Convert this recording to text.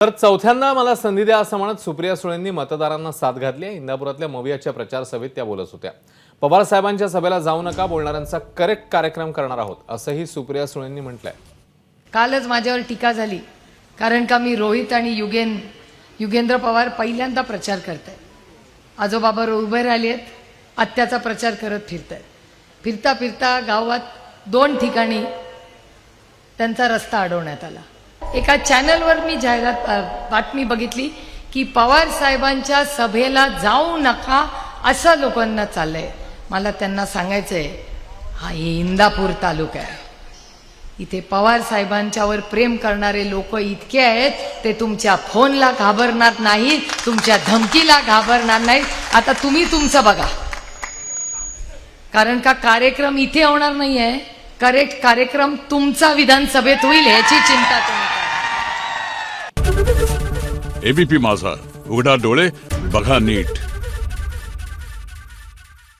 तर चौथ्यांदा मला संधी द्या असं म्हणत सुप्रिया सुळेंनी मतदारांना साथ घातली आहे। इंदापुरातल्या मवियाच्या प्रचार सभेत त्या बोलत होत्या। पवार साहेबांच्या सभेला जाऊ नका, बोलणाऱ्यांचा करेक्ट कार्यक्रम करणार आहोत असंही सुप्रिया सुळेंनी म्हटलंय। कालच माझ्यावर टीका झाली कारण का मी रोहित आणि युगेंद्र पवार पहिल्यांदा प्रचार करताय। आजोबाबर उभे राहिलेत, आत्याचा प्रचार करत फिरतायत। फिरता फिरता गावात 2 ठिकाणी त्यांचा रस्ता अडवण्यात आला। एका चॅनलवर मी बातमी बघितली की पवार साहेबांच्या सभेला जाऊ नका असं लोकांना चाललंय। मला त्यांना सांगायचंय, हा इंदापूर तालुका आहे, इथे पवार साहेबांच्यावर प्रेम करणारे लोक इतके आहेत, ते तुमच्या फोनला घाबरणार नाहीत, तुमच्या धमकीला घाबरणार नाहीत। आता तुम्ही तुमचं बघा, कारण का कार्यक्रम इथे होणार नाहीये, करेक्ट कार्यक्रम तुमचा विधानसभेत होईल याची चिंता तुम्ही करा। एबीपी माझा, उघडा डोळे बघा नीट।